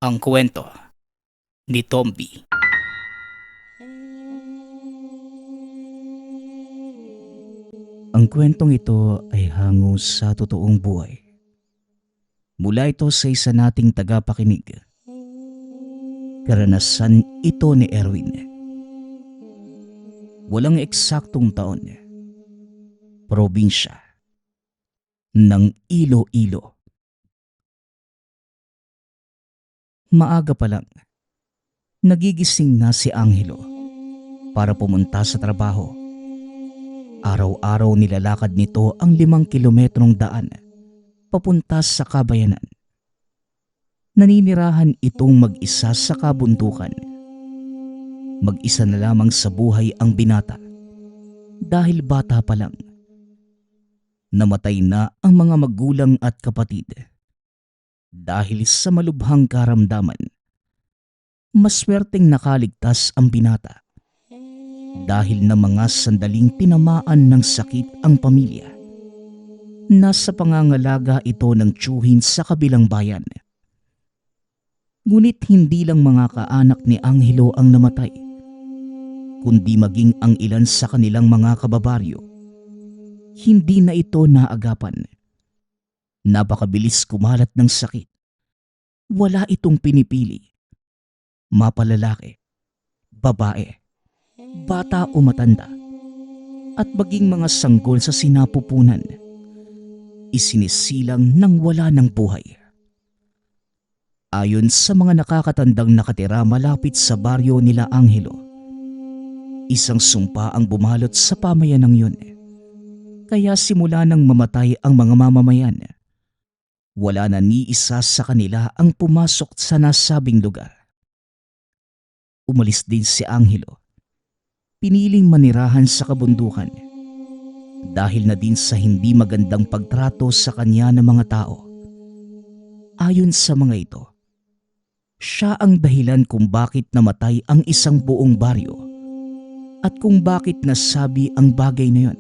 Ang kwento ni Tomby. Ang kwentong ito ay hango sa totoong buhay. Mula ito sa isa nating tagapakinig. Karanasan ito ni Erwin. Walang eksaktong taon. Probinsya ng Iloilo. Maaga pa lang, nagigising na si Angelo para pumunta sa trabaho. Araw-araw nilalakad nito ang 5 kilometrong daan papunta sa kabayanan. Naninirahan itong mag-isa sa kabundukan. Mag-isa na lamang sa buhay ang binata dahil bata pa lang. Namatay na ang mga magulang at kapatid. Dahil sa malubhang karamdaman, maswerteng nakaligtas ang binata. Dahil na mga sandaling tinamaan ng sakit ang pamilya. Nasa pangangalaga ito ng tiyuhin sa kabilang bayan. Ngunit hindi lang mga kaanak ni Angelo ang namatay, kundi maging ang ilan sa kanilang mga kababaryo. Hindi na ito naagapan. Napakabilis kumalat ng sakit. Wala itong pinipili. Mapalalaki, babae, bata o matanda, at maging mga sanggol sa sinapupunan, isinisilang ng wala ng buhay. Ayon sa mga nakakatandang nakatira malapit sa baryo nila Angelo, isang sumpa ang bumalot sa pamayanang yun. Kaya simula nang mamatay ang mga mamamayan, wala na ni isa sa kanila ang pumasok sa nasabing lugar. Umalis din si Angelo. Piniling manirahan sa kabundukan dahil na din sa hindi magandang pagtrato sa kanya ng mga tao. Ayon sa mga ito, siya ang dahilan kung bakit namatay ang isang buong baryo at kung bakit nasabi ang bagay na yun.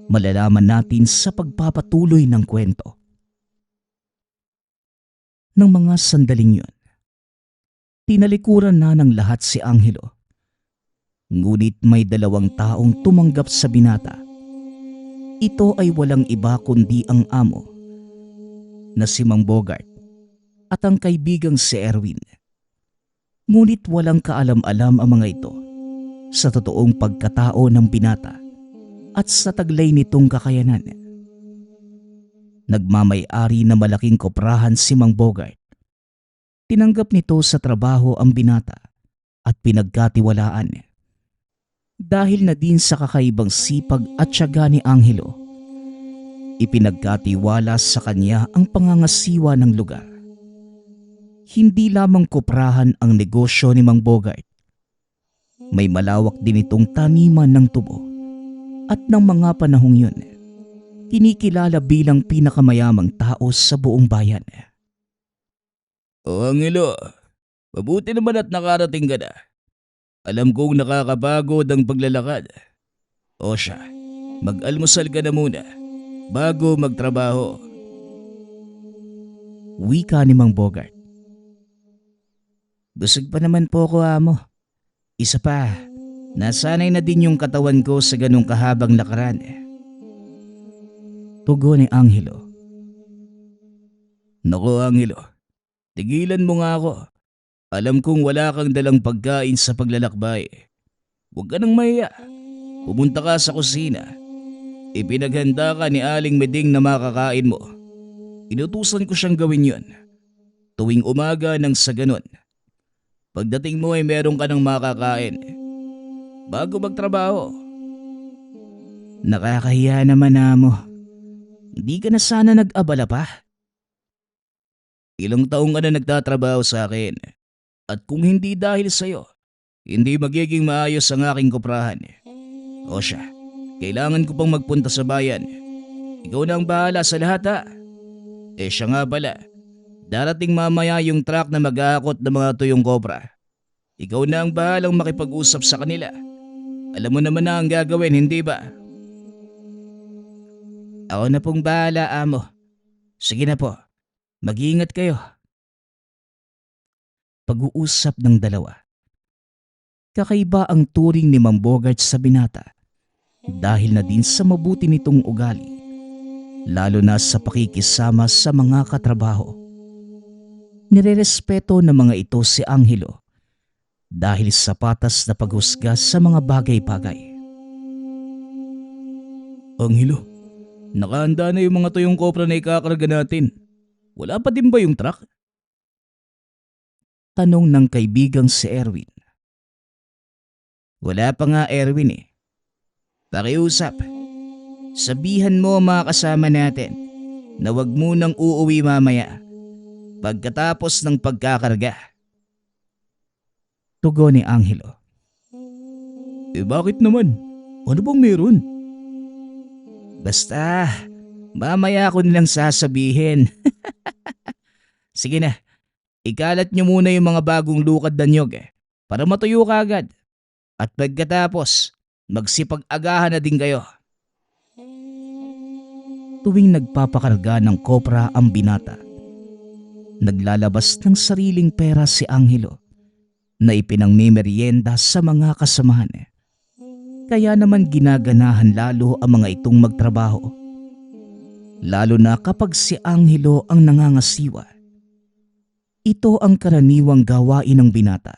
Malalaman natin sa pagpapatuloy ng kwento. Ng mga sandaling yun, tinalikuran na ng lahat si Angelo. Ngunit may 2 taong tumanggap sa binata. Ito ay walang iba kundi ang amo na si Mang Bogart at ang kaibigang si Erwin. Ngunit walang kaalam-alam ang mga ito sa totoong pagkatao ng binata at sa taglay nitong kakayanan. Nagmamay-ari na malaking koprahan si Mang Bogart. Tinanggap nito sa trabaho ang binata at pinagkatiwalaan. Dahil na din sa kakaibang sipag at tiyaga ni Angelo, ipinagkatiwala sa kanya ang pangangasiwa ng lugar. Hindi lamang koprahan ang negosyo ni Mang Bogart. May malawak din itong taniman ng tubo at ng mga panahong yun, kinikilala bilang pinakamayamang tao sa buong bayan. O Angelo, mabuti naman at nakarating ka na. Alam kong nakakapagod ang paglalakad. O siya, mag-almusal ka na muna bago magtrabaho. Wika ni Mang Bogart. Busog pa naman po ko, amo. Isa pa, nasanay na din yung katawan ko sa ganong kahabang lakaran. Tugon ni Angelo. Naku Angelo, tigilan mo nga ako. Alam kong wala kang dalang pagkain sa paglalakbay. Huwag ka nang mahiya. Pumunta ka sa kusina. Ipinaghanda ka ni Aling Meding na makakain mo. Inutusan ko siyang gawin yon. Tuwing umaga nang sa ganon. Pagdating mo ay meron ka ng makakain. Bago magtrabaho. Nakakahiya naman, amo. Hindi ka na sana nag-abala pa. Ilang taong ka na nagtatrabaho sa akin. At kung hindi dahil sa'yo, hindi magiging maayos ang aking koprahan. O siya, kailangan ko pang magpunta sa bayan. Ikaw na ang bahala sa lahat ha. Siya nga pala, darating mamaya yung truck na mag-aakot ng mga tuyong kopra. Ikaw na ang bahalang makipag-usap sa kanila. Alam mo naman na ang gagawin, hindi ba? Ako na pong bahala, amo. Sige na po, mag-iingat kayo. pag-uusap ng dalawa. Kakaiba ang turing ni Mang Bogart sa binata dahil na din sa mabuti nitong ugali, lalo na sa pakikisama sa mga katrabaho. Nirerespeto ng mga ito si Angelo dahil sa patas na paghusga sa mga bagay-bagay. Angelo, nakahanda na yung mga tuyong kopra na ikakarga natin. Wala pa din ba yung truck? Tanong ng kaibigang si Erwin. Wala pa nga Erwin eh. Pakiusap. Sabihan mo ang mga kasama natin na wag munang uuwi mamaya pagkatapos ng pagkakarga. Tugon ni Angelo. Bakit naman? Ano bang meron? Basta, mamaya ko nilang sasabihin. Sige na, ikalat nyo muna yung mga bagong lukad na nyog para matuyo ka agad. At pagkatapos, magsipag-agahan na din kayo. Tuwing nagpapakarga ng kopra ang binata, naglalabas ng sariling pera si Angelo na ipinangmimerienda sa mga kasamahan. Kaya naman ginaganahan lalo ang mga itong magtrabaho. Lalo na kapag si Angelo ang nangangasiwa. Ito ang karaniwang gawain ng binata.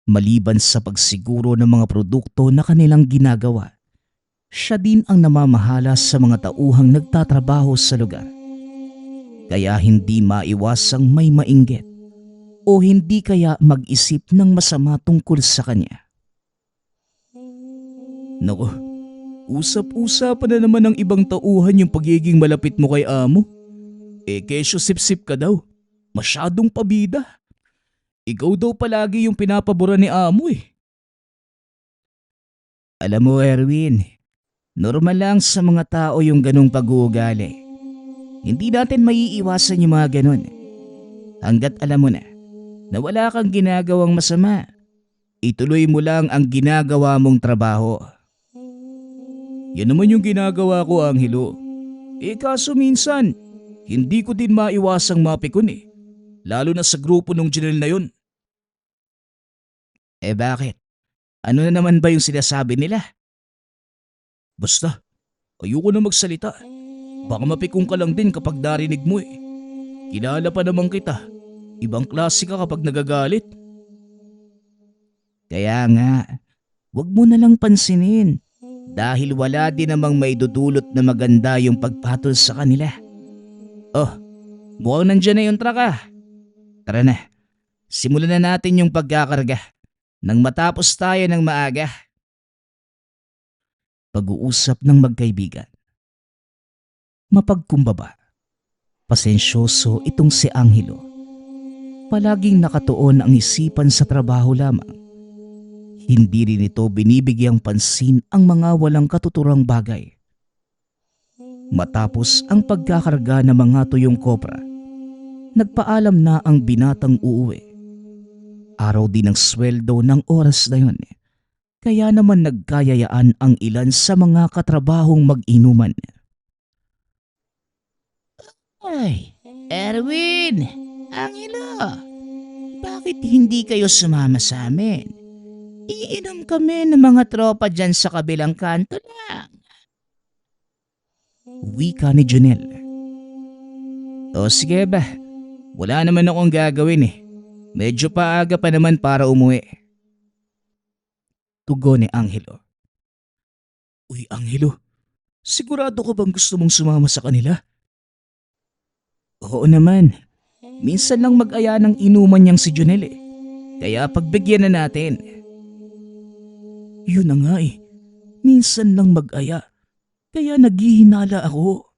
Maliban sa pagsiguro ng mga produkto na kanilang ginagawa, siya din ang namamahala sa mga tauhang nagtatrabaho sa lugar. Kaya hindi maiwasang may mainggit o hindi kaya mag-isip ng masama tungkol sa kanya. Naku, usap-usapan na naman ng ibang tauhan yung pagiging malapit mo kay amo. Kesyo sip-sip ka daw. Masyadong pabida. Ikaw daw palagi yung pinapabura ni amo eh. Alam mo Erwin, normal lang sa mga tao yung ganong pag-uugali. Hindi natin maiiwasan yung mga ganon. Hanggat alam mo na wala kang ginagawang masama, ituloy mo lang ang ginagawa mong trabaho. Yan naman yung ginagawa ko, Angelo. Kaso minsan, hindi ko din maiwasang mapikon eh. Lalo na sa grupo nung Janelle na yun. Bakit? Ano na naman ba yung sinasabi nila? Basta, ayoko na magsalita. Baka mapikong ka lang din kapag narinig mo eh. Kilala pa naman kita. Ibang klase ka kapag nagagalit. Kaya nga, wag mo na lang pansinin. Dahil wala din namang maidudulot na maganda yung pagpatol sa kanila. Oh, mukhang nandyan na yung truck ah. Tara na, simulan na natin yung pagkakarga nang matapos tayo ng maaga. Pag-uusap ng magkaibigan. Mapagkumbaba, pasensyoso itong si Angelo. Palaging nakatuon ang isipan sa trabaho lamang. Hindi rin ito binibigyang pansin ang mga walang katuturang bagay. Matapos ang pagkakarga ng mga tuyong kopra, nagpaalam na ang binatang uuwi. Araw din ang sweldo ng oras na yun. Kaya naman nagkayayaan ang ilan sa mga katrabahong mag-inuman. Ay, Erwin! Angelo! Bakit hindi kayo sumama sa amin? Iinom kami ng mga tropa dyan sa kabilang kanto lang. Wika ni Janelle. O sige ba, wala naman akong gagawin eh. Medyo paaga pa naman para umuwi. Tugon ni Angelo. Uy Angelo, sigurado ka bang gusto mong sumama sa kanila? Oo naman. Minsan lang mag-aya ng inuman niyang si Janelle. Kaya pagbigyan na natin. Yun na nga eh. Minsan lang mag-aya. Kaya naghihinala ako.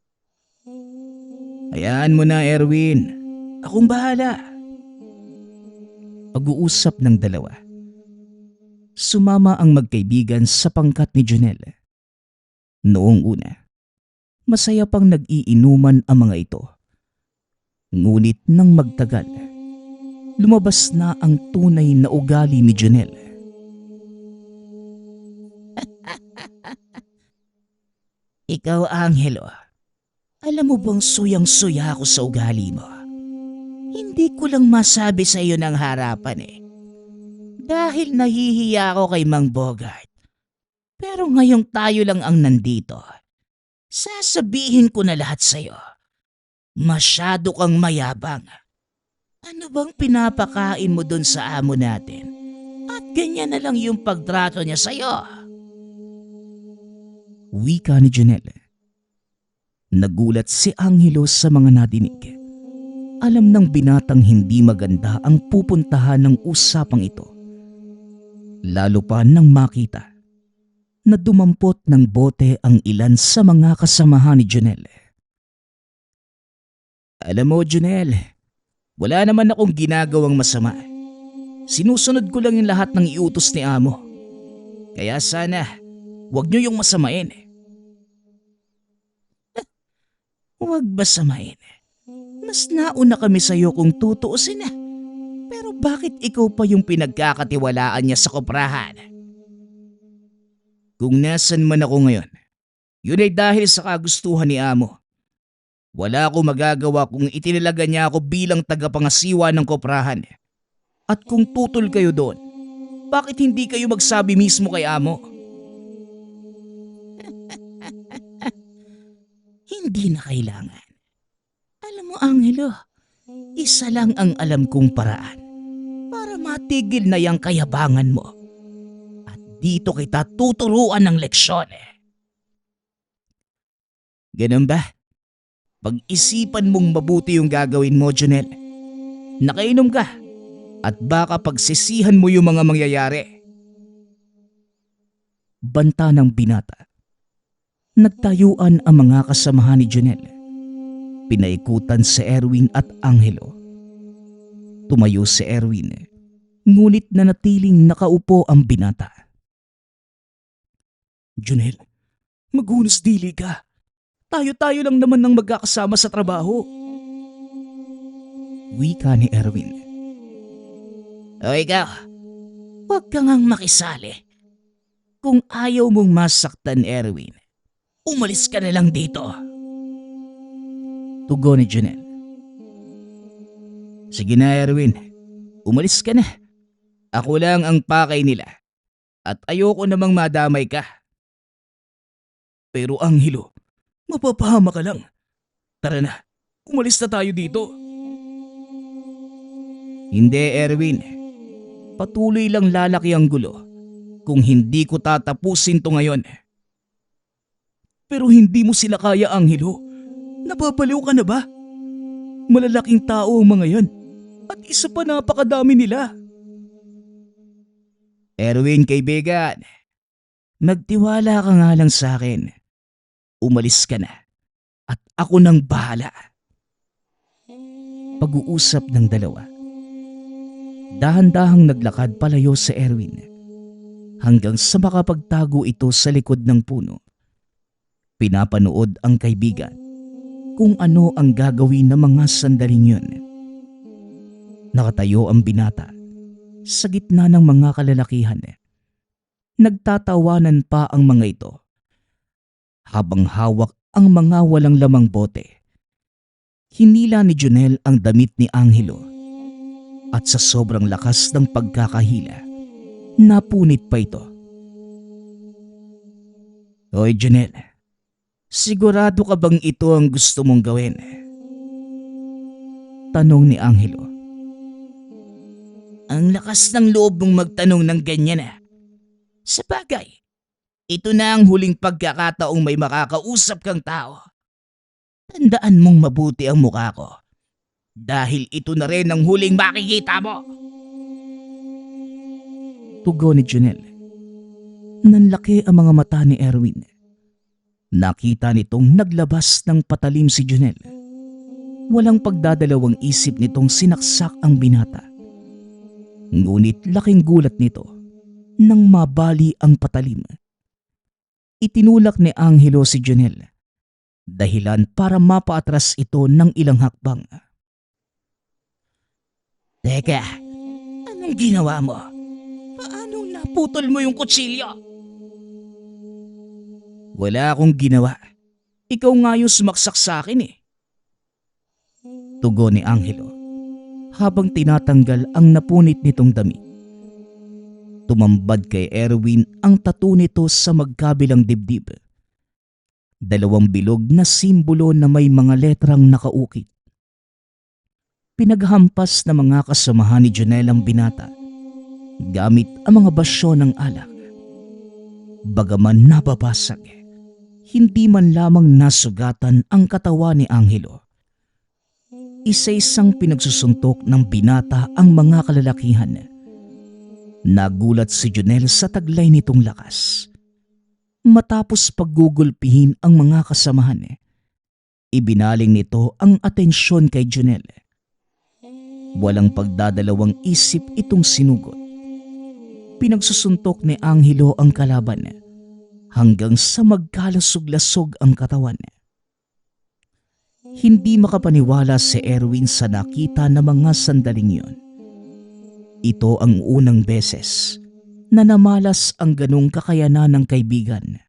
Hayaan mo na Erwin. Akong bahala. Pag-uusap ng dalawa. Sumama ang magkaibigan sa pangkat ni Janelle. Noong una, masaya pang nag-iinuman ang mga ito. Ngunit nang magtagal, lumabas na ang tunay na ugali ni Janelle. Ikaw, Angelo, alam mo bang suyang-suya ako sa ugali mo? Hindi ko lang masabi sa iyo ng harapan eh. Dahil nahihiya ako kay Mang Bogart. Pero ngayong tayo lang ang nandito, sasabihin ko na lahat sa iyo. Masyado kang mayabang. Ano bang pinapakain mo dun sa amo natin? At ganyan na lang yung pagtrato niya sa iyo. Wika ni Janelle. Nagulat si Angelo sa mga nadinig. Alam ng binatang hindi maganda ang pupuntahan ng usapang ito. Lalo pa nang makita na dumampot ng bote ang ilan sa mga kasamahan ni Janelle. Alam mo, Junel, wala naman akong ginagawang masama. Sinusunod ko lang yung lahat ng iutos ni amo. Kaya sana, huwag niyo yung masamain. Huwag masamain. Mas nauna kami sa'yo kung tutuusin na. Pero bakit ikaw pa yung pinagkakatiwalaan niya sa koprahan? Kung nasan man ako ngayon, yun ay dahil sa kagustuhan ni amo. Wala akong magagawa kung itinalaga niya ako bilang tagapangasiwa ng koprahan. At kung tutol kayo doon, bakit hindi kayo magsabi mismo kay amo? Hindi na kailangan. Alam mo, Angelo, isa lang ang alam kong paraan para matigil na yung kayabangan mo. At dito kita tuturuan ng leksyon. Ganun ba? Pag-isipan mong mabuti yung gagawin mo, Junel. Nakainom ka at baka pagsisihan mo yung mga mangyayari. Banta ng binata. Nagtayuan ang mga kasamahan ni Janelle. Pinaikutan si Erwin at Angelo. Tumayo si Erwin, ngunit nanatiling nakaupo ang binata. Junel, maghunos dili ka. Tayo-tayo lang naman ng magkakasama sa trabaho. Wika ni Erwin. O ikaw, huwag kang ngang makisali. Kung ayaw mong masaktan, Erwin, umalis ka na lang dito. Tugon ni Janelle. Sige na, Erwin. Umalis ka na. Ako lang ang pakay nila. At ayoko namang madamay ka. Pero Angelo, mapapahama ka lang. Tara na, umalis na tayo dito. Hindi, Erwin. Patuloy lang lalaki ang gulo kung hindi ko tatapusin to ngayon. Pero hindi mo sila kaya, Angelo. Napapaliw ka na ba? Malalaking tao ang mga yan. At isa pa napakadami nila. Erwin, kaibigan. Magtiwala ka nga lang sa akin. Umalis ka na. At ako nang bahala. Pag-uusap ng dalawa. Dahan-dahang naglakad palayo si Erwin hanggang sa makapagtago ito sa likod ng puno. Pinapanood ang kaibigan kung ano ang gagawin ng mga sandaling yun. Nakatayo ang binata sa gitna ng mga kalalakihan. Nagtatawanan pa ang mga ito habang hawak ang mga walang lamang bote. Hinila ni Junel ang damit ni Angelo at sa sobrang lakas ng pagkakahila, napunit pa ito. Hoy, Junel, sigurado ka bang ito ang gusto mong gawin? Tanong ni Angelo. Ang lakas ng loob mong magtanong ng ganyan . Sa bagay, ito na ang huling pagkakataong may makakausap kang tao. Tandaan mong mabuti ang mukha ko. Dahil ito na rin ang huling makikita mo. Tugon ni Junel. Nanlaki ang mga mata ni Erwin. Nakita nitong naglabas ng patalim si Junel. Walang pagdadalawang isip nitong sinaksak ang binata. Ngunit laking gulat nito nang mabali ang patalim. Itinulak ni Angelo si Junel, dahilan para mapaatras ito ng ilang hakbang. Teka, anong ginawa mo? Paano naputol mo yung kutsilyo? Wala akong ginawa. Ikaw nga yung sumaksak sa akin . Tugon ni Angelo. habang tinatanggal ang napunit nitong damit. Tumambad kay Erwin ang tattoo nito sa magkabilang dibdib. Dalawang bilog na simbolo na may mga letrang nakaukit. Pinaghampas na mga kasamahan ni Jonel ang binata gamit ang mga basyo ng alak. Bagaman nababasag, hindi man lamang nasugatan ang katawan ni Angelo. Isa-isang pinagsusuntok ng binata ang mga kalalakihan. Nagulat si Jonel sa taglay nitong lakas. Matapos paggugulpihin ang mga kasamahan, ibinaling nito ang atensyon kay Jonel. Walang pagdadalawang isip itong sinugot. Pinagsusuntok ni Angelo ang kalaban hanggang sa magkalasog-lasog ang katawan. Hindi makapaniwala si Erwin sa nakita na mga sandaling yun. Ito ang unang beses na namalas ang ganong kakayanan ng kaibigan.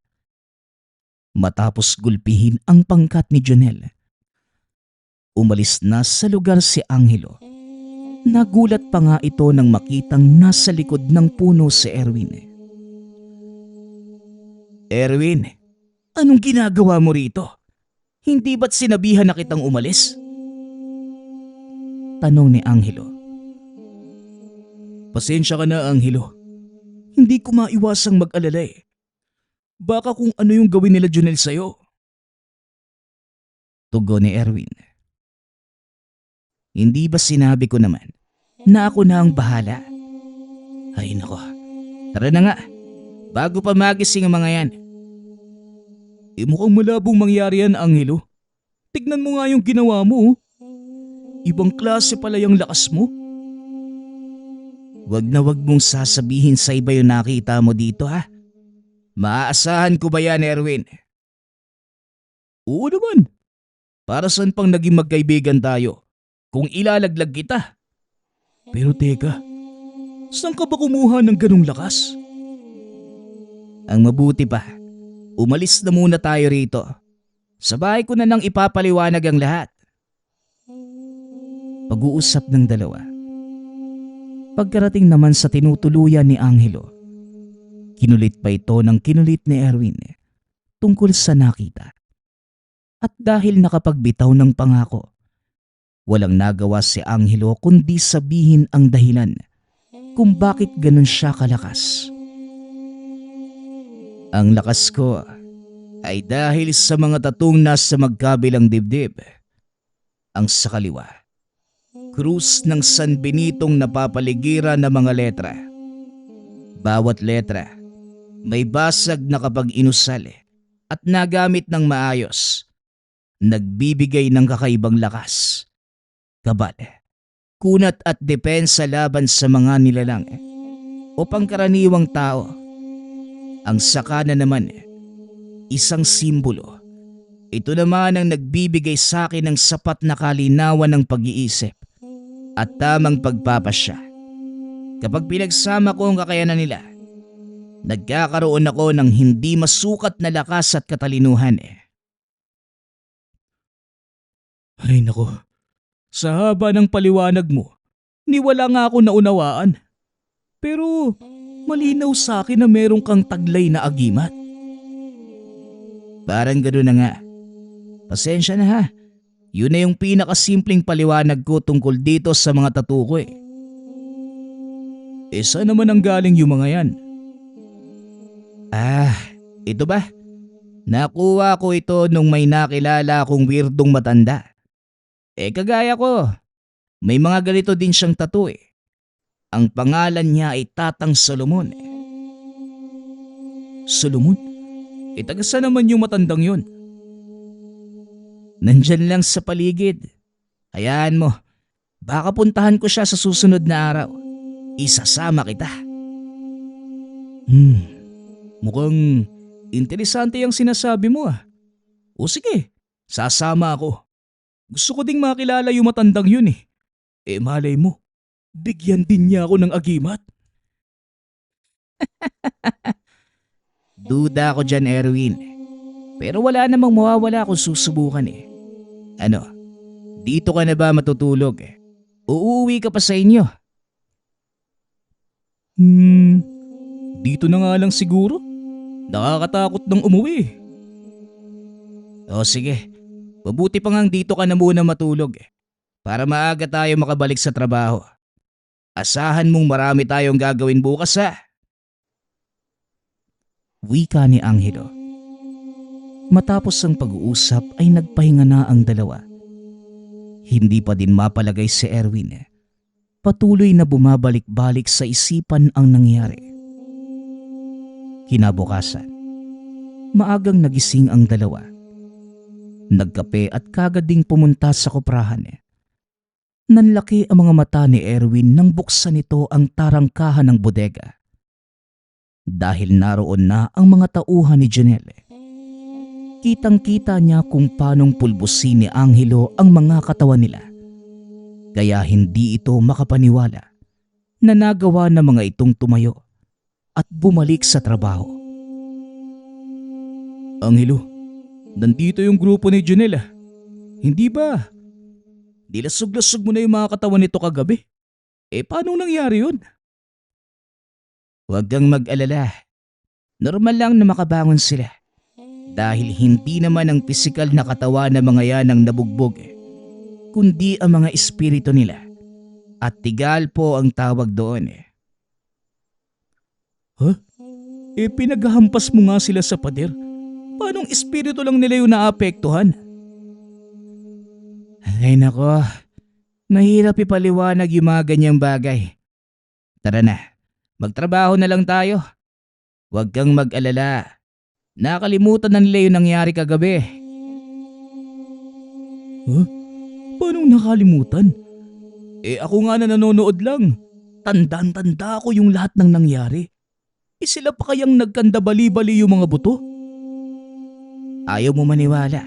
Matapos gulpihin ang pangkat ni Jonel, umalis na sa lugar si Angelo. Nagulat pa nga ito nang makitang nasa likod ng puno si Erwin. Erwin, anong ginagawa mo rito? Hindi ba't sinabihan na kitang umalis? Tanong ni Angelo. Pasensya ka na, Angelo. Hindi ko maiwasang mag-alala eh. Baka kung ano yung gawin nila Jonel sa'yo. Tugon ni Erwin. Hindi ba sinabi ko naman na ako na ang bahala? Ay nako, tara na nga. Bago pa magising ang mga yan. Mukhang malabong mangyari yan, Angelo. Tignan mo nga yung ginawa mo. Ibang klase pala yung lakas mo. Wag na wag mong sasabihin sa iba yung nakita mo dito ha. Maaasahan ko ba yan, Erwin? Oo naman. Para saan pang naging magkaibigan tayo kung ilalaglag kita? Pero teka, saan ka ba kumuha ng ganong lakas? Ang mabuti pa, umalis na muna tayo rito. Sa bahay ko na nang ipapaliwanag ang lahat. Pag-uusap ng dalawa. Pagkarating naman sa tinutuluyan ni Angelo, kinulit pa ito ng kinulit ni Erwin tungkol sa nakita. At dahil nakapagbitaw ng pangako, walang nagawa si Angelo kundi sabihin ang dahilan kung bakit ganun siya kalakas. Ang lakas ko ay dahil sa mga tatong nasa magkabilang dibdib. Ang sa kaliwa, krus ng San Benitong napapaligiran ng mga letra. Bawat letra may basag na kapag inusal at nagamit ng maayos, nagbibigay ng kakaibang lakas, kabal, kunat at depensa laban sa mga nilalang o pangkaraniwang tao. Ang sakana naman, isang simbolo. Ito naman ang nagbibigay sa akin ng sapat na kalinawan ng pag-iisip at tamang pagpapasya. Kapag pinagsama ko ang kakayanan nila, nagkakaroon ako ng hindi masukat na lakas at katalinuhan. Ay nako, sa haba ng paliwanag mo, niwala nga ako naunawaan. Pero malinaw sa akin na meron kang taglay na agimat. Parang gano'n na nga. Pasensya na ha. Yun na yung pinakasimpleng paliwanag ko tungkol dito sa mga tattoo ko eh. Saan naman ang galing yung mga yan? Ito ba? Nakuha ko ito nung may nakilala akong weirdong matanda. Kagaya ko, may mga ganito din siyang tattoo eh. Ang pangalan niya ay Tatang Solomon. Solomon? Taga saan naman yung matandang yun? Nandyan lang sa paligid. Hayaan mo, baka puntahan ko siya sa susunod na araw. Isasama kita. Mukhang interesante yung sinasabi mo ah. O sige, sasama ako. Gusto ko ding makilala yung matandang yun eh. Malay mo, bigyan din niya ako ng agimat. Duda ako dyan, Erwin. Pero wala namang mawawala kung susubukan eh. Ano, dito ka na ba matutulog? Uuwi ka pa sa inyo. Dito na nga lang siguro. Nakakatakot ng umuwi. O sige, mabuti pa ngang dito ka na muna matulog para maaga tayo makabalik sa trabaho. Asahan mong marami tayong gagawin bukas ha. Wika ni Angelo. Matapos ang pag-uusap ay nagpahinga na ang dalawa. Hindi pa din mapalagay si Erwin. Patuloy na bumabalik-balik sa isipan ang nangyari. Kinabukasan, maagang nagising ang dalawa. Nagkape at kagad ding pumunta sa koprahan. Nanlaki ang mga mata ni Erwin nang buksan nito ang tarangkahan ng bodega. Dahil naroon na ang mga tauhan ni Janelle. Kitang-kita niya kung paanong pulbusin ni Angelo ang mga katawan nila. Kaya hindi ito makapaniwala na nagawa ng mga itong tumayo at bumalik sa trabaho. Angelo, nandito yung grupo ni Janelle. Hindi ba? Nilasog-lasog mo na yung mga katawan nito kagabi. Paano nangyari yun? Huwag kang mag-alala. Normal lang na makabangon sila. Dahil hindi naman ang pisikal na katawan ng mga yan ang nabugbog, kundi ang mga espiritu nila. At tigal po ang tawag doon. Pinaghahampas mo nga sila sa pader. Paanong espiritu lang nila yung naapektuhan? Ay nako, mahirap ipaliwanag yung mga ganyang bagay. Tara na, magtrabaho na lang tayo. Huwag kang mag-alala. Nakalimutan na nila yung nangyari kagabi. Paanong nakalimutan? Ako nga na nanonood lang. Tandaan-tanda ko yung lahat ng nangyari. Sila pa kayang nagkandabali-bali yung mga buto? Ayaw mo maniwala.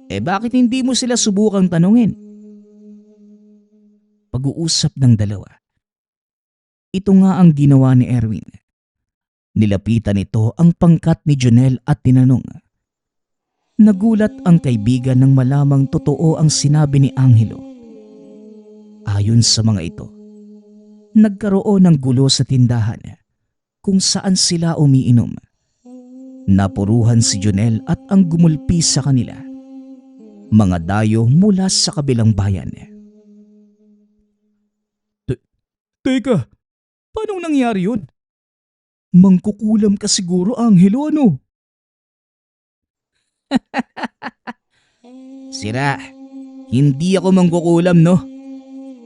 Bakit hindi mo sila subukang tanungin? Pag-uusap ng dalawa. Ito nga ang ginawa ni Erwin. Nilapitan ito ang pangkat ni Janelle at tinanong. Nagulat ang kaibigan nang malamang totoo ang sinabi ni Angelo. Ayon sa mga ito, nagkaroon ng gulo sa tindahan kung saan sila umiinom. Napuruhan si Janelle at ang gumulpi sa kanila. Mga dayo mula sa kabilang bayan. Teka, paano nangyari yun? Mangkukulam ka siguro, Angelo, ano? Sira, hindi ako mangkukulam no.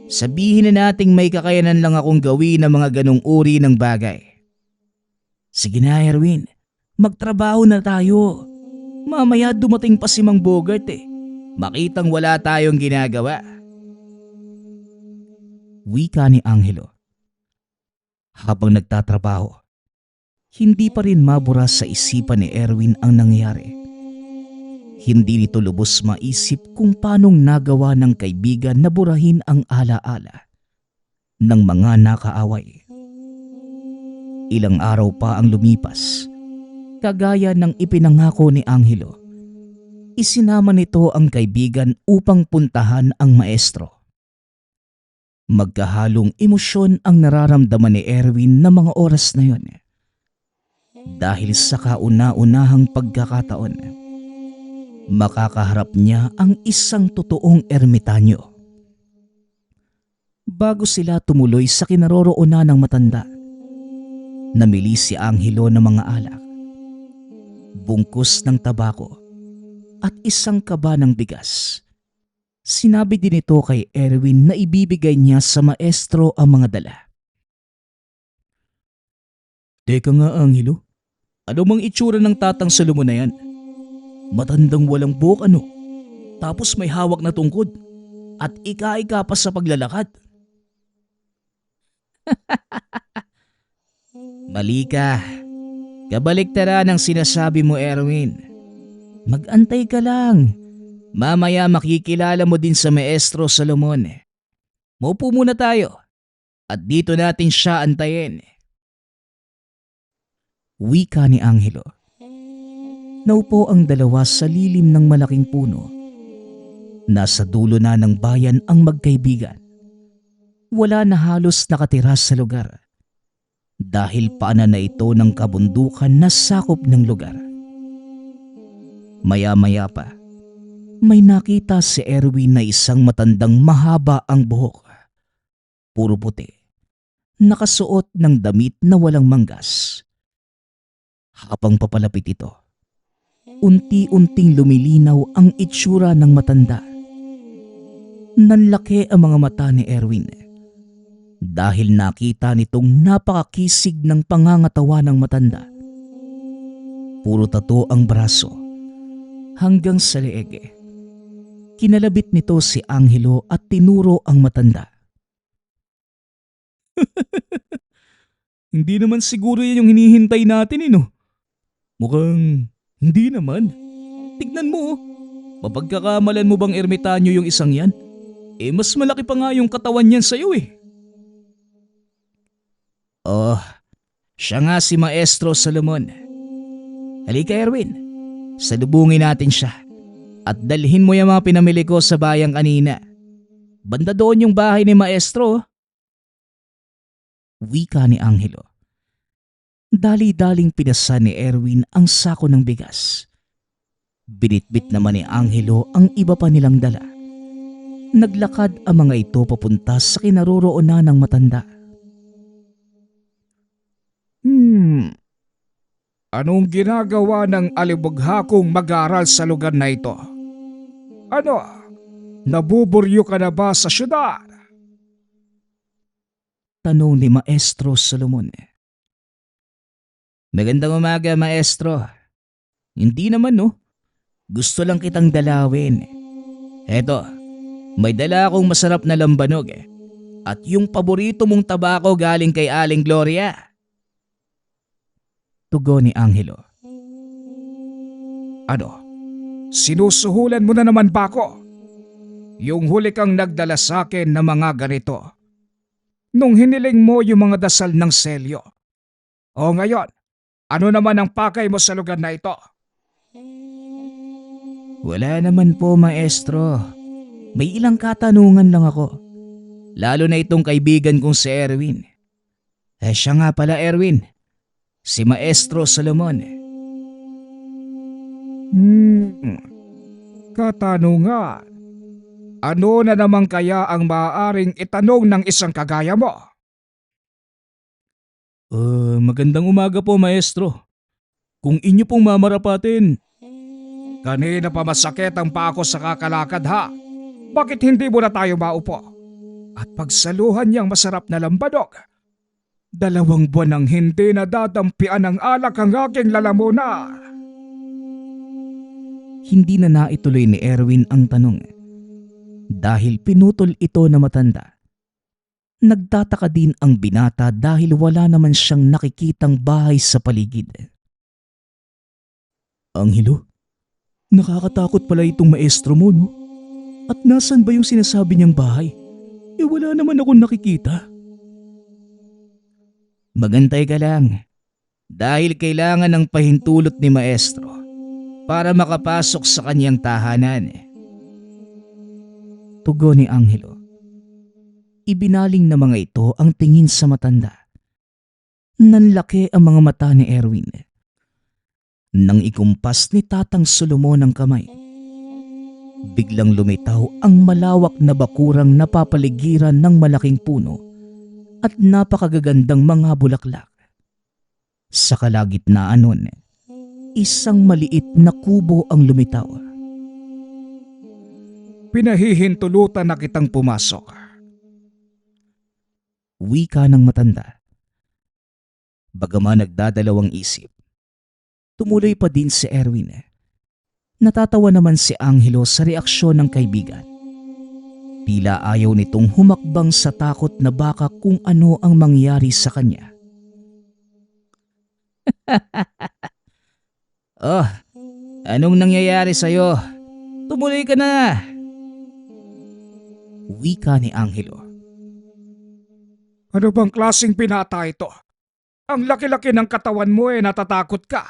Sabihin na nating may kakayanan lang akong gawin ng mga ganong uri ng bagay. Sige na, Erwin. Magtrabaho na tayo. Mamaya dumating pa si Mang Bogart Makitang wala tayong ginagawa. Wika ni Angelo. Habang nagtatrabaho, hindi pa rin mabura sa isipan ni Erwin ang nangyari. Hindi nito lubos maisip kung paanong nagawa ng kaibigan na burahin ang alaala ng mga nakaaway. Ilang araw pa ang lumipas. Kagaya ng ipinangako ni Angelo, isinama nito ang kaibigan upang puntahan ang maestro. Magkahalong emosyon ang nararamdaman ni Erwin na mga oras na yon. Dahil sa kauna-unahang pagkakataon, makakaharap niya ang isang totoong ermitanyo. Bago sila tumuloy sa kinaroroonan ng matanda, namili si Angelo ng mga alak, bungkus ng tabako at isang kaba ng bigas. Sinabi din ito kay Erwin na ibibigay niya sa maestro ang mga dala. Teka nga, Angelo. Ano mang itsura ng tatang Solomon na yan? Matandang walang buhok ano? Tapos may hawak na tungkod. At ika-ika pa sa paglalakad. Mali ka. Kabaliktaran ang sinasabi mo, Erwin. Mag-antay ka lang. Mamaya makikilala mo din sa maestro Solomon. Maupo muna tayo. At dito natin siya antayin. Wika ni Angelo. Naupo ang dalawa sa lilim ng malaking puno. Nasa dulo na ng bayan ang magkaibigan. Wala na halos nakatira sa lugar dahil paanan na ito ng kabundukan na sakop ng lugar. Maya-maya pa, may nakita si Erwin na isang matandang mahaba ang buhok. Puro puti, nakasuot ng damit na walang manggas. Habang papalapit ito, unti-unting lumilinaw ang itsura ng matanda. Nanlaki ang mga mata ni Erwin dahil nakita nitong napakakisig ng pangangatawa ng matanda. Puro tato ang braso hanggang sa leeg. Kinalabit nito si Angelo at tinuro ang matanda. Hindi naman siguro yan yung hinihintay natin no? Mukhang hindi naman. Tignan mo mapagkakamalan mo bang ermitanyo yung isang yan? Mas malaki pa nga yung katawan niyan sa'yo Oh, siya nga si Maestro Solomon. Halika Erwin, salubungin natin siya at dalhin mo yung mga pinamili ko sa bayang kanina. Banda doon yung bahay ni Maestro. Wika ni Angelo. Dali-daling pinasa ni Erwin ang sako ng bigas. Binitbit naman ni Angelo ang iba pa nilang dala. Naglakad ang mga ito papunta sa kinaroroonan ng matanda. Anong ginagawa ng alibughakong mag-aaral sa lugar na ito? Ano? Nabuburyo ka na ba sa syudad? Tanong ni Maestro Solomon. Magandang umaga, Maestro. Hindi naman Gusto lang kitang dalawin. Eto, may dala akong masarap na lambanog at yung paborito mong tabako galing kay Aling Gloria. Tugon ni Angelo. Ano? Sinusuhulan mo na naman ba ako? Yung huli kang nagdala sa akin na mga ganito. Nung hiniling mo yung mga dasal ng selyo. O ngayon, ano naman ang pakay mo sa lugar na ito? Wala naman po, Maestro. May ilang katanungan lang ako. Lalo na itong kaibigan kong si Erwin. Siya nga pala Erwin. Si Maestro Solomon. Katanungan. Ano na naman kaya ang maaaring itanong ng isang kagaya mo? Magandang umaga po, Maestro. Kung inyo pong mamarapatin. Kanina pa masakit ang pako sa kakalakad ha. Bakit hindi mo na tayo maupo? At pagsaluhan niyang masarap na lambanog. 2 buwan nang hindi nadadampian ng alak ang aking lalamunan. Hindi na naituloy ni Erwin ang tanong dahil pinutol ito na matanda. Nagtataka din ang binata dahil wala naman siyang nakikitang bahay sa paligid. Angelo, nakakatakot pala itong maestro mo At nasan ba yung sinasabi niyang bahay? Wala naman akong nakikita. Magantay ka lang. Dahil kailangan ng pahintulot ni Maestro para makapasok sa kanyang tahanan. Tugon ni Angelo. Ibinaling na mga ito ang tingin sa matanda. Nanlaki ang mga mata ni Erwin. Nang ikumpas ni Tatang Solomon ang kamay, biglang lumitaw ang malawak na bakurang napapaligiran ng malaking puno at napakagagandang mga bulaklak. Sa kalagitnaan nun, isang maliit na kubo ang lumitaw. Pinahihintulutan na kitang pumasok. Wika ng matanda. Bagaman nagdadalawang isip, tumuloy pa din si Erwin. Natatawa naman si Angelo sa reaksyon ng kaibigan. Tila ayaw nitong humakbang sa takot na baka kung ano ang mangyari sa kanya. Oh, anong nangyayari sa'yo? Tumuloy ka na! Wika ni Angelo. Ano bang klaseng pinata ito? Ang laki-laki ng katawan mo natatakot ka.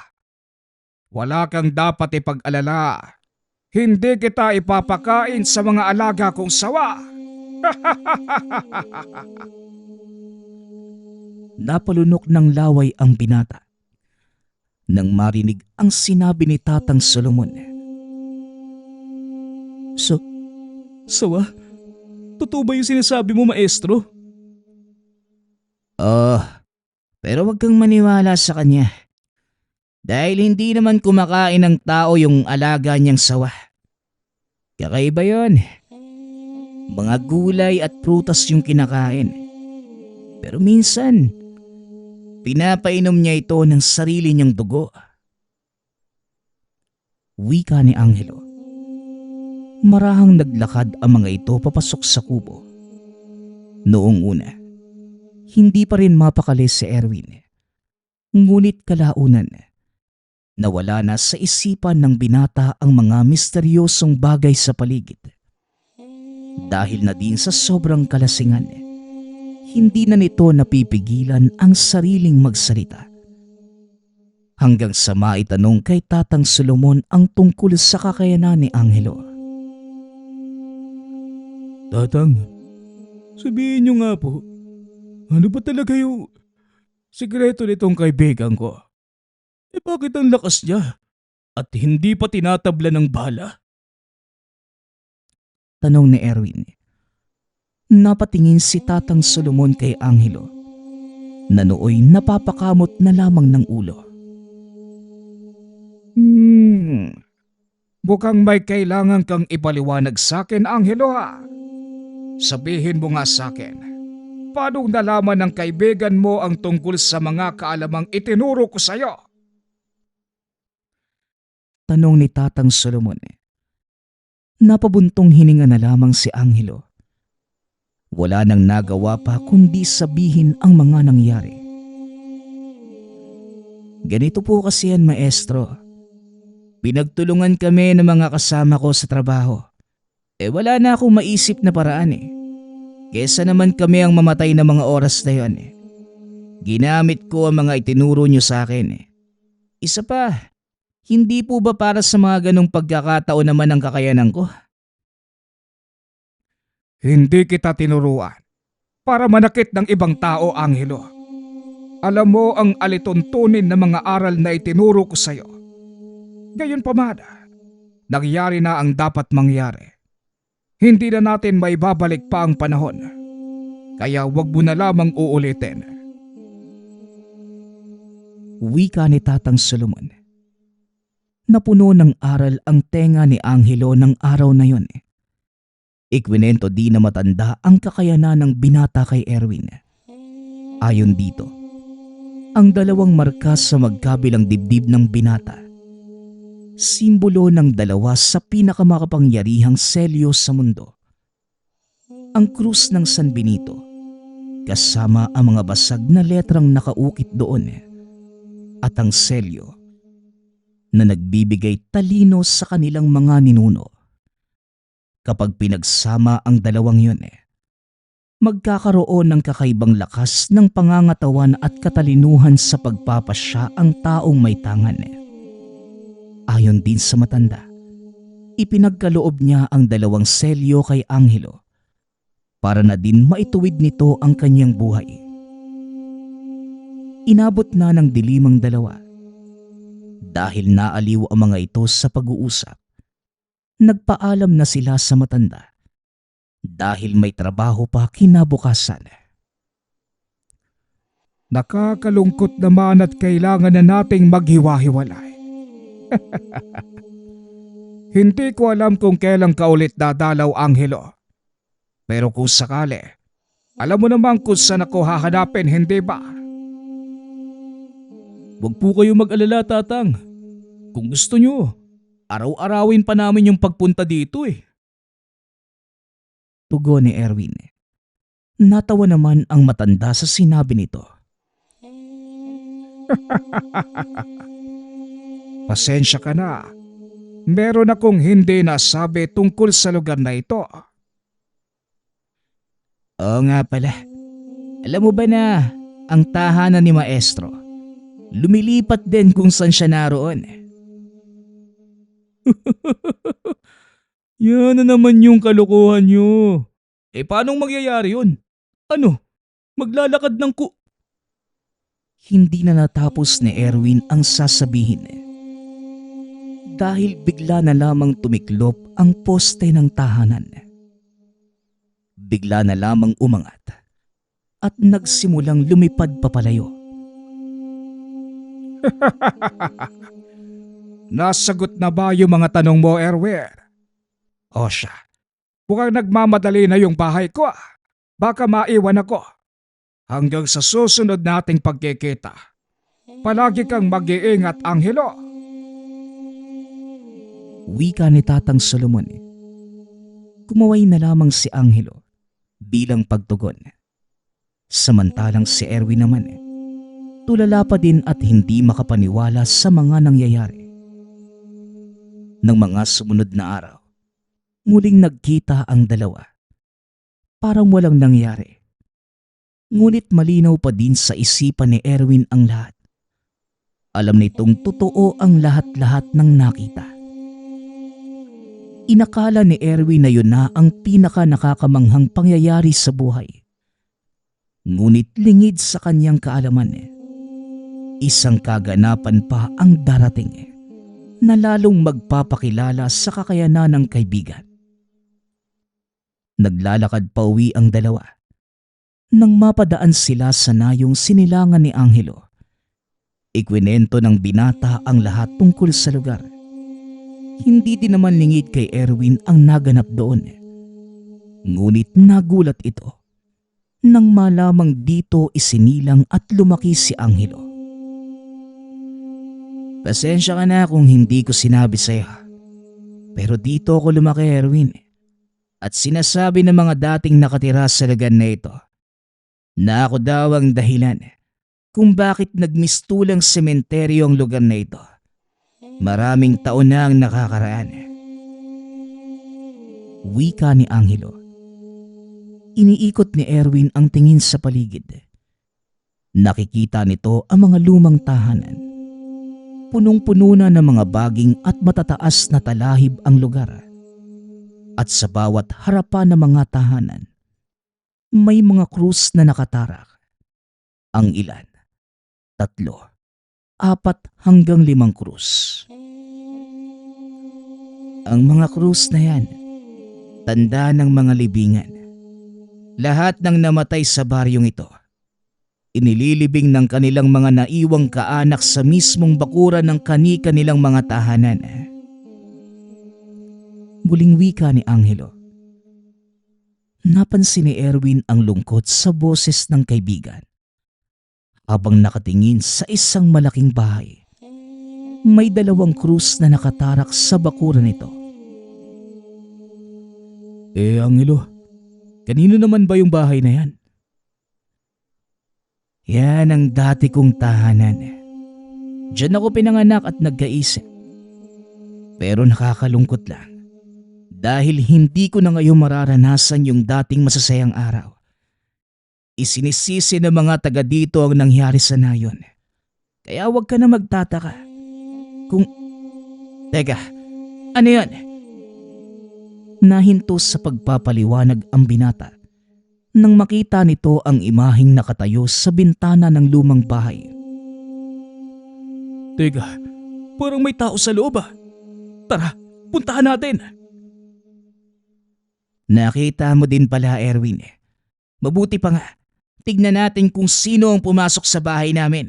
Wala kang dapat ipag-alala. Hindi kita ipapakain sa mga alaga kong sawa. Napalunok ng laway ang binata nang marinig ang sinabi ni Tatang Solomon. So, sawa? Totoo ba yung sinasabi mo, maestro? Oh, pero wag kang maniwala sa kanya. Dahil hindi naman kumakain ng tao yung alaga niyang sawa. Kakaiba yon. Mga gulay at prutas yung kinakain. Pero minsan, pinapainom niya ito ng sarili niyang dugo. Wika ni Angelo. Marahang naglakad ang mga ito papasok sa kubo. Noong una, hindi pa rin mapakali si Erwin. Ngunit kalaunan, nawala na sa isipan ng binata ang mga misteryosong bagay sa paligid. Dahil na din sa sobrang kalasingan, hindi na nito napipigilan ang sariling magsalita. Hanggang sa maitanong kay Tatang Solomon ang tungkol sa kakayanan ni Angelo. Tatang, sabihin niyo nga po, ano ba talaga yung sikreto nitong kaibigan ko? Bakit ang lakas niya at hindi pa tinatabla ng bala? Tanong ni Erwin. Napatingin si Tatang Solomon kay Angelo na nooy napapakamot na lamang ng ulo. Mukhang may kailangan kang ipaliwanag sa akin, Angelo ha. Sabihin mo nga sa akin, paano nalaman ng kaibigan mo ang tungkol sa mga kaalamang itinuro ko sa'yo? Tanong ni Tatang Solomon. Napabuntong hininga na lamang si Angelo. Wala nang nagawa pa kundi sabihin ang mga nangyari. Ganito po kasi yan, maestro. Pinagtulungan kami ng mga kasama ko sa trabaho. Wala na akong maisip na paraan Kesa naman kami ang mamatay na mga oras na yun Ginamit ko ang mga itinuro nyo sa akin Isa pa, hindi po ba para sa mga ganong pagkakataon naman ang kakayanan ko? Hindi kita tinuruan para manakit ng ibang tao, Angelo. Alam mo ang alituntunin ng mga aral na itinuro ko sa'yo. Gayunpaman, nangyari na ang dapat mangyari. Hindi na natin maibabalik pa ang panahon. Kaya wag mo na lamang uulitin. Wika ni Tatang Solomon. Napuno ng aral ang tenga ni Angelo ng araw na yon. Ikwinento di na matanda ang kakayanan ng binata kay Erwin. Ayon dito, ang dalawang markas sa magkabilang dibdib ng binata, simbolo ng dalawa sa pinakamakapangyarihang selyo sa mundo. Ang krus ng San Benito, kasama ang mga basag na letrang nakaukit doon, at ang selyo na nagbibigay talino sa kanilang mga ninuno. Kapag pinagsama ang dalawang yun, magkakaroon ng kakaibang lakas ng pangangatawan at katalinuhan sa pagpapasya ang taong may tangan. Ayon din sa matanda, ipinagkaloob niya ang dalawang selyo kay Angelo para na din maituwid nito ang kanyang buhay. Inabot na ng dilimang dalawa. Dahil naaliw ang mga ito sa pag-uusap, nagpaalam na sila sa matanda dahil may trabaho pa kinabukasan. Nakakalungkot naman at kailangan na nating maghiwa-hiwalay. Hindi ko alam kung kailan ka ulit dadalaw, Angelo. Pero kung sakali, alam mo naman kung saan ako hahanapin, hindi ba? Huwag po kayo mag-alala, Tatang. Kung gusto nyo, araw-arawin pa namin yung pagpunta dito Tugon ni Erwin. Natawa naman ang matanda sa sinabi nito. Pasensya ka na. Meron akong hindi nasabi tungkol sa lugar na ito. Oo nga pala. Alam mo ba na ang tahanan ni Maestro, lumilipat din kung saan siya naroon? Yan na naman yung kalokohan nyo. Paanong mangyayari yun? Ano? Maglalakad ng Hindi na natapos ni Erwin ang sasabihin dahil bigla na lamang tumiklop ang poste ng tahanan. Bigla na lamang umangat at nagsimulang lumipad papalayo. Nasagot na ba yung mga tanong mo, Erwin? O siya, mukhang nagmamadali na yung bahay ko. Baka maiwan ako. Hanggang sa susunod nating pagkikita. Palagi kang mag-iingat, Angelo. Wika ni Tatang Solomon. Kumaway na lamang si Angelo bilang pagtugon. Samantalang si Erwin naman tulala pa din at hindi makapaniwala sa mga nangyayari. Ng mga sumunod na araw, muling nagkita ang dalawa. Parang walang nangyari. Ngunit malinaw pa din sa isipan ni Erwin ang lahat. Alam nitong totoo ang lahat-lahat ng nakita. Inakala ni Erwin na yun na ang pinaka nakakamanghang pangyayari sa buhay. Ngunit lingid sa kanyang kaalaman, isang kaganapan pa ang darating na lalong magpapakilala sa kakayanan ng kaibigan. Naglalakad pa uwi ang dalawa nang mapadaan sila sa nayong sinilangan ni Angelo. Ikwinento ng binata ang lahat tungkol sa lugar. Hindi din naman lingid kay Erwin ang naganap doon. Ngunit nagulat ito nang malamang dito isinilang at lumaki si Angelo. Pasensya ka na kung hindi ko sinabi sa'yo. Pero dito ako lumaki, Erwin. At sinasabi ng mga dating nakatira sa lugar na ito na ako daw ang dahilan kung bakit nagmistulang sementeryo ang lugar na ito. Maraming taon na ang nakakaraan. Wika ni Angelo. Iniikot ni Erwin ang tingin sa paligid. Nakikita nito ang mga lumang tahanan. Punong-puno na ng mga baging at matataas na talahib ang lugar. At sa bawat harapan ng mga tahanan, may mga krus na nakatarak. Ang ilan, 3, 4 hanggang 5 krus. Ang mga krus na yan, tanda ng mga libingan. Lahat ng namatay sa baryong ito, inililibing ng kanilang mga naiwang kaanak sa mismong bakuran ng kani-kanilang mga tahanan. Muling wika ni Angelo. Napansin ni Erwin ang lungkot sa boses ng kaibigan. Habang nakatingin sa isang malaking bahay, may 2 krus na nakatarak sa bakuran nito. Angelo, kanino naman ba yung bahay na yan? Yan ang dati kong tahanan. Diyan ako pinanganak at nagkaisip. Pero nakakalungkot lang. Dahil hindi ko na ngayon mararanasan yung dating masasayang araw. Isinisisi ng mga taga dito ang nangyari sa nayon. Kaya huwag ka na magtataka. Teka, ano yan? Nahinto sa pagpapaliwanag ang binata nang makita nito ang imaheng nakatayo sa bintana ng lumang bahay. Teka, parang may tao sa loob. Tara, puntahan natin. Nakita mo din pala, Erwin. Mabuti pa nga. Tignan natin kung sino ang pumasok sa bahay namin.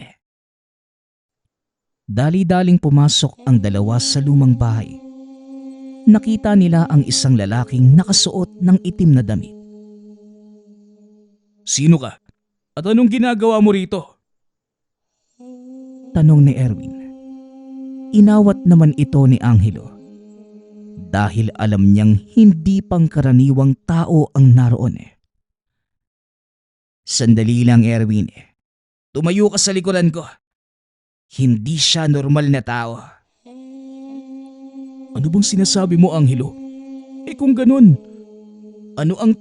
Dali-daling pumasok ang dalawa sa lumang bahay. Nakita nila ang isang lalaking nakasuot ng itim na damit. Sino ka? At anong ginagawa mo rito? Tanong ni Erwin. Inawat naman ito ni Angelo. Dahil alam niyang hindi pangkaraniwang tao ang naroon. Sandali lang, Erwin. Tumayo ka sa likuran ko. Hindi siya normal na tao. Ano bang sinasabi mo, Angelo? Kung ganun, ano ang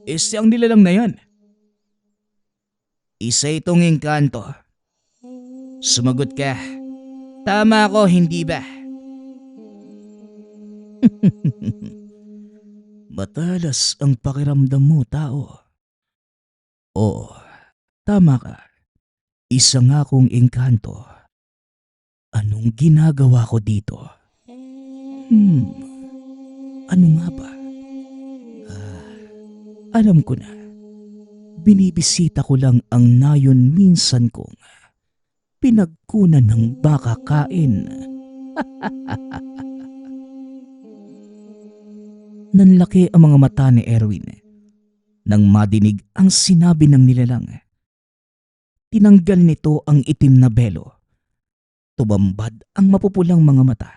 siyang nilalang na yan? Isa itong engkanto. Sumagot ka. Tama ako, hindi ba? Matalas ang pakiramdam mo, tao. Oo, tama ka. Isa nga akong engkanto. Anong ginagawa ko dito? Ano nga ba? Alam ko na. Binibisita ko lang ang nayon minsan kong pinagkunan ng baka kain. Nanlaki ang mga mata ni Erwin nang madinig ang sinabi ng nilalang. Tinanggal nito ang itim na belo. Tumambad ang mapupulang mga mata.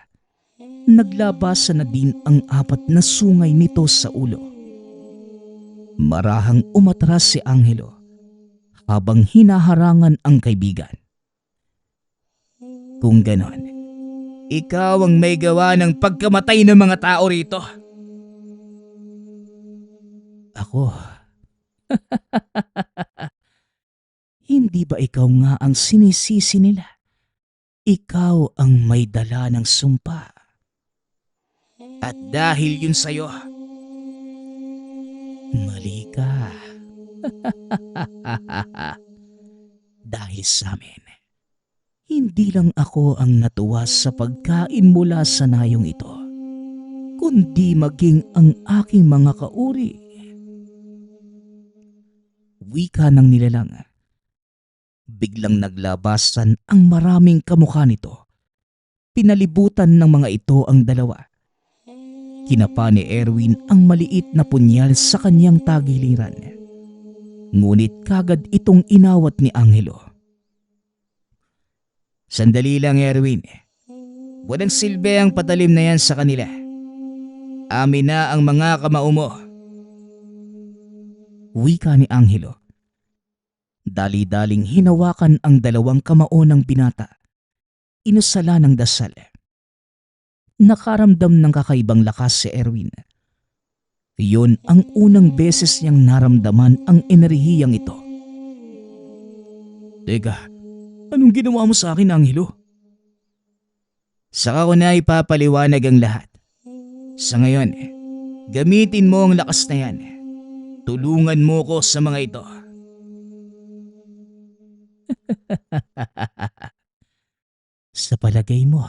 Naglabasan na din ang 4 na sungay nito sa ulo. Marahang umatras si Angelo habang hinaharangan ang kaibigan. Kung ganon, Ikaw ang may gawa ng pagkamatay ng mga tao rito. ako. Hindi ba ikaw nga ang sinisisi nila? Ikaw ang may dala ng sumpa. At dahil yun sa'yo, Mali ka. Dahil sa amin, hindi lang ako ang natuwa sa pagkain mula sa nayong ito, kundi maging ang aking mga kauri. Wika ng nilalang. Biglang naglabasan ang maraming kamukha nito. Pinalibutan ng mga ito ang dalawa. Kinapa ni Erwin ang maliit na punyal sa kanyang tagiliran. Ngunit kagad itong inawat ni Angelo. sandali lang Erwin. Walang silbi ang patalim na yan sa kanila. Amin na ang mga kamao mo. Wika ni Angelo. Dali-daling hinawakan ang 2 kamao ng binata. Inusala ng dasal. Nakaramdam ng kakaibang lakas si Erwin. Iyon ang unang beses niyang naramdaman ang enerhiyang ito. Teka, anong ginawa mo sa akin, Angelo? Saka ko na ipapaliwanag ang lahat. Sa ngayon, gamitin mo ang lakas na yan. Tulungan mo ko sa mga ito. Sa palagay mo,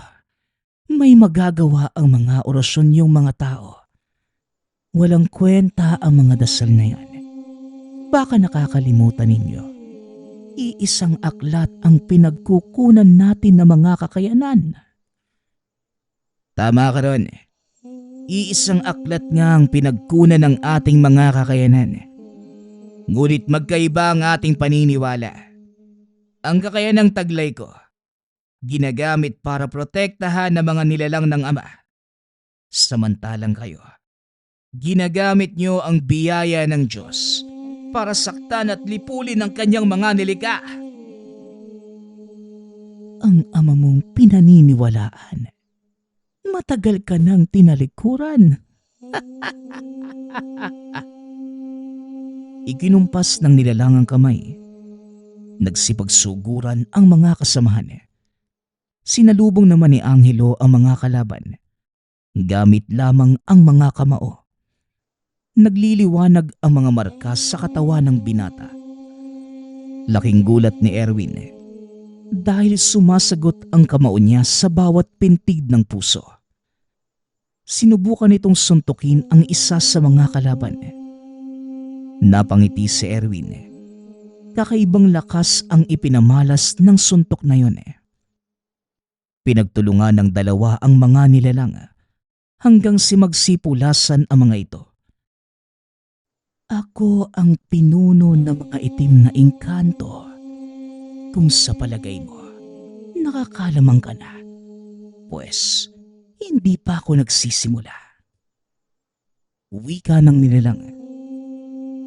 may magagawa ang mga orasyon yung mga tao. Walang kwenta ang mga dasal na yan. Baka nakakalimutan ninyo. Iisang aklat ang pinagkukunan natin ng mga kakayanan. Tama ka ron. Iisang aklat nga ang pinagkunan ng ating mga kakayanan. Ngunit magkaiba ang ating paniniwala. Ang kakayanang taglay ko, ginagamit para protektahan ng mga nilalang ng Ama. Samantalang kayo, ginagamit nyo ang biyaya ng Diyos para saktan at lipulin ang kanyang mga nilikha. Ang ama mong pinaniniwalaan. Matagal ka nang tinalikuran. Ikinumpas ng nilalang ang kamay. Nagsipagsuguran ang mga kasamahan. Sinalubong naman ni Angelo ang mga kalaban. Gamit lamang ang mga kamao. Nagliliwanag ang mga markas sa katawan ng binata. Laking gulat ni Erwin dahil sumasagot ang kamao niya sa bawat pintig ng puso. Sinubukan itong suntukin ang isa sa mga kalaban. Napangiti si Erwin. Kakaibang lakas ang ipinamalas ng suntok na yon. Pinagtulungan ng 2 ang mga nilalang hanggang si magsipulasan ang mga ito. Ako ang pinuno ng mga itim na engkanto. Kung sa palagay mo, nakakalamang ka na, pues hindi pa ako nagsisimula. Wika ng nilalang.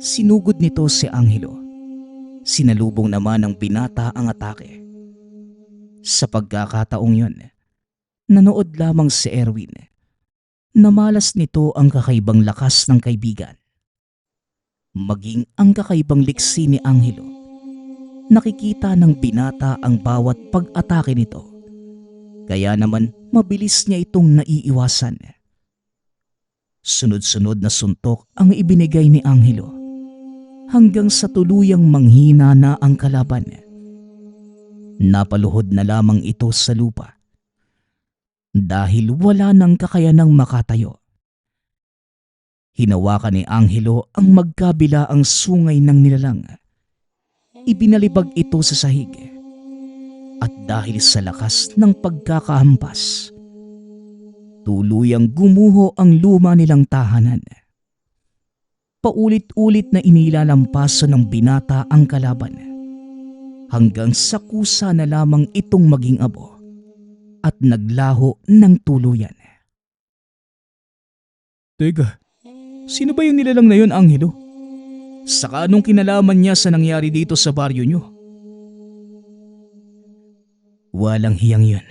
Sinugod nito si Angelo. Sinalubong naman ng binata ang atake. Sa pagkakataong yun, nanood lamang si Erwin. Namalas nito ang kakaibang lakas ng kaibigan. Maging ang kakaibang liksi ni Angelo. Nakikita ng binata ang bawat pag-atake nito. Kaya naman mabilis niya itong naiiwasan. Sunod-sunod na suntok ang ibinigay ni Angelo hanggang sa tuluyang manghina na ang kalaban. Napaluhod na lamang ito sa lupa dahil wala nang kakayanang makatayo. Hinawakan ni Angelo ang magkabila ang sungay ng nilalang. Ibinalibag ito sa sahig. At dahil sa lakas ng pagkakahampas, tuluyang gumuho ang luma nilang tahanan. Paulit-ulit na inilalampaso ng binata ang kalaban hanggang sa kusa na lamang itong maging abo at naglaho ng tuluyan. Teka, sino ba yung nilalang na yun, Angelo? Saka anong kinalaman niya sa nangyari dito sa baryo niyo? Walang hiyang yun.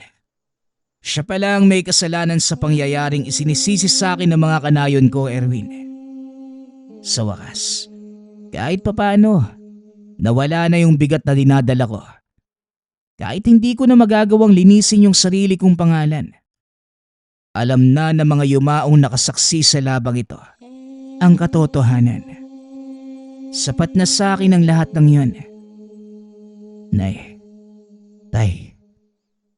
Siya pala ang may kasalanan sa pangyayaring isinisisi sa akin ng mga kanayon ko, Erwin. Sa wakas, kahit papaano, nawala na yung bigat na dinadala ko. Kahit hindi ko na magagawang linisin yung sarili kong pangalan. Alam na ng mga yumaong nakasaksi sa labang ito ang katotohanan. Sapat na sa akin ang lahat ng yun. Nay, Tay,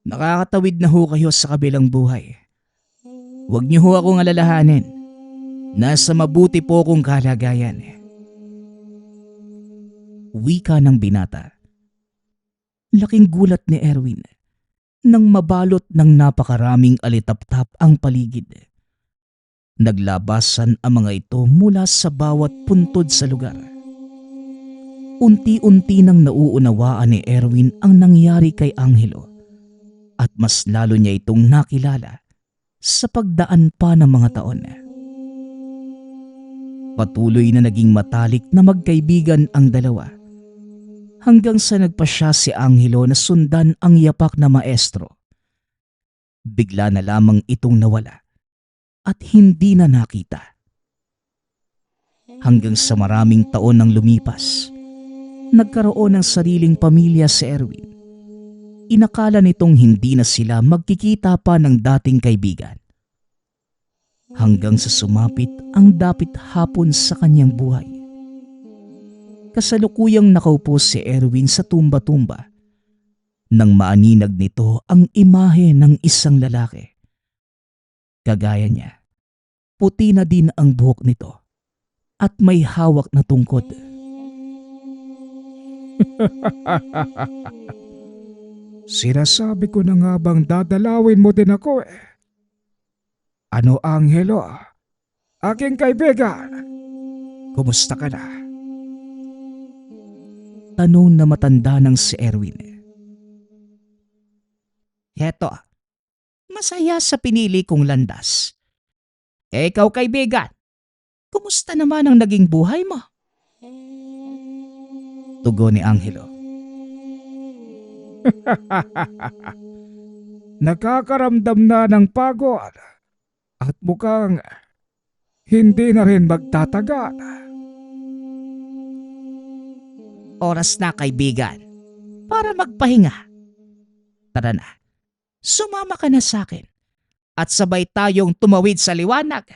nakakatawid na ho kayo sa kabilang buhay. Huwag niyo ho akong alalahanin. Nasa mabuti po kong kalagayan. wika ng binata. Laking gulat ni Erwin nang mabalot ng napakaraming alitaptap ang paligid. Naglabasan ang mga ito mula sa bawat puntod sa lugar. Unti-unti nang nauunawaan ni Erwin ang nangyari kay Angelo at mas lalo niya itong nakilala sa pagdaan pa ng mga taon. Patuloy na naging matalik na magkaibigan ang dalawa hanggang sa nagpasya si Angelo na sundan ang yapak na maestro. Bigla na lamang itong nawala at hindi na nakita. Hanggang sa maraming taon nang lumipas, nagkaroon ng sariling pamilya si Erwin. Inakala nitong hindi na sila magkikita pa ng dating kaibigan. Hanggang sa sumapit ang dapit hapon sa kanyang buhay. Kasalukuyang nakaupo si Erwin sa tumba-tumba nang maaninag nito ang imahe ng isang lalaki. Kagaya niya, puti na din ang buhok nito at may hawak na tungkod. Sinasabi ko na nga bang dadalawin mo din ako eh. Ano, Angelo? Aking kaibigan, kumusta ka na? Tanong na matanda ng si Erwin. Heto, masaya sa pinili kong landas. Ikaw kaibigan, kumusta naman ang naging buhay mo? Tugon ni Angelo. Nakakaramdam na ng pagod at mukhang hindi na rin magtatagal. Oras na kaibigan, para magpahinga. Tara na, sumama ka na sa akin at sabay tayong tumawid sa liwanag.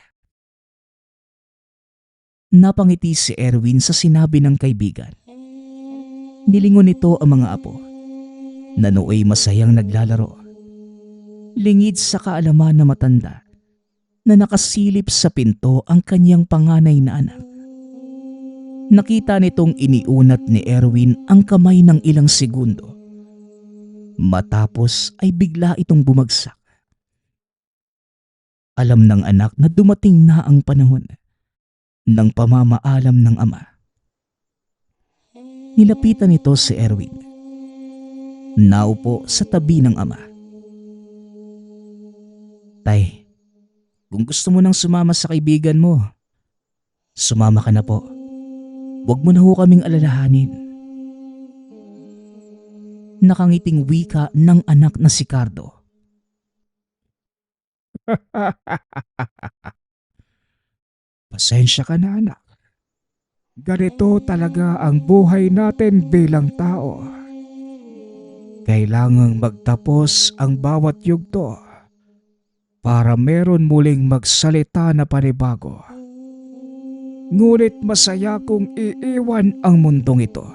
Napangiti si Erwin sa sinabi ng kaibigan. Nilingon nito ang mga apo na nooy masayang naglalaro. Lingid sa kaalaman na matanda na nakasilip sa pinto ang kanyang panganay na anak. Nakita nitong iniunat ni Erwin ang kamay ng ilang segundo. Matapos ay bigla itong bumagsak. Alam ng anak na dumating na ang panahon ng pamamaalam ng ama. Nilapitan nito si Erwin. Naupo sa tabi ng ama. Tay, kung gusto mo nang sumama sa kaibigan mo, sumama ka na po. Huwag mo na ho kaming alalahanin. Nakangiting wika ng anak na si Cardo. Pasensya ka na, anak. Ganito talaga ang buhay natin bilang tao. Kailangang magtapos ang bawat yugto para meron muling magsalita na panibago. Ngunit masaya kong iiwan ang mundong ito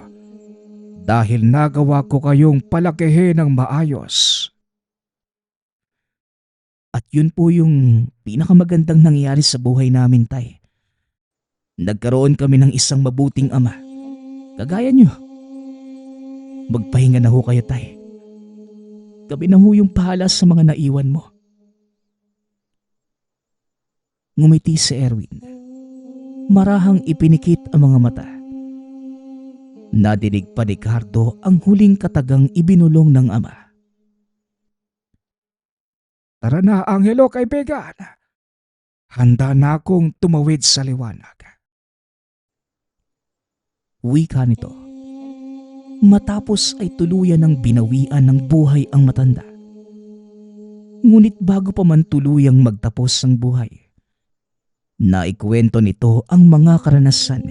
dahil nagawa ko kayong palakihin ng maayos. At yun po yung pinakamagandang nangyari sa buhay namin, Tay. Nagkaroon kami ng isang mabuting ama. Kagaya nyo. Magpahinga na ho kayo, Tay. Kami na ho yung pahala sa mga naiwan mo. Ngumiti si Erwin. Marahang ipinikit ang mga mata. Nadinig pa ni Cardo ang huling katagang ibinulong ng ama. Tara na, Angelo, kaibigan. Handa na akong tumawid sa liwanag. Wika nito. Matapos ay tuluyan ng binawian ng buhay ang matanda. Ngunit bago pa man tuluyang magtapos ang buhay, naikwento nito ang mga karanasan,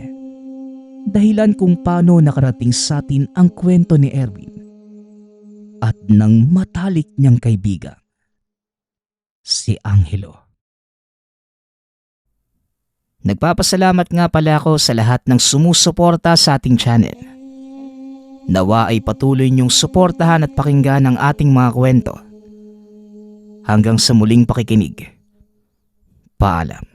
dahilan kung paano nakarating sa atin ang kwento ni Erwin at ng matalik niyang kaibigan, si Angelo. Nagpapasalamat nga pala ako sa lahat ng sumusuporta sa ating channel. Nawa ay patuloy niyong suportahan at pakinggan ang ating mga kwento. Hanggang sa muling pakikinig. Paalam.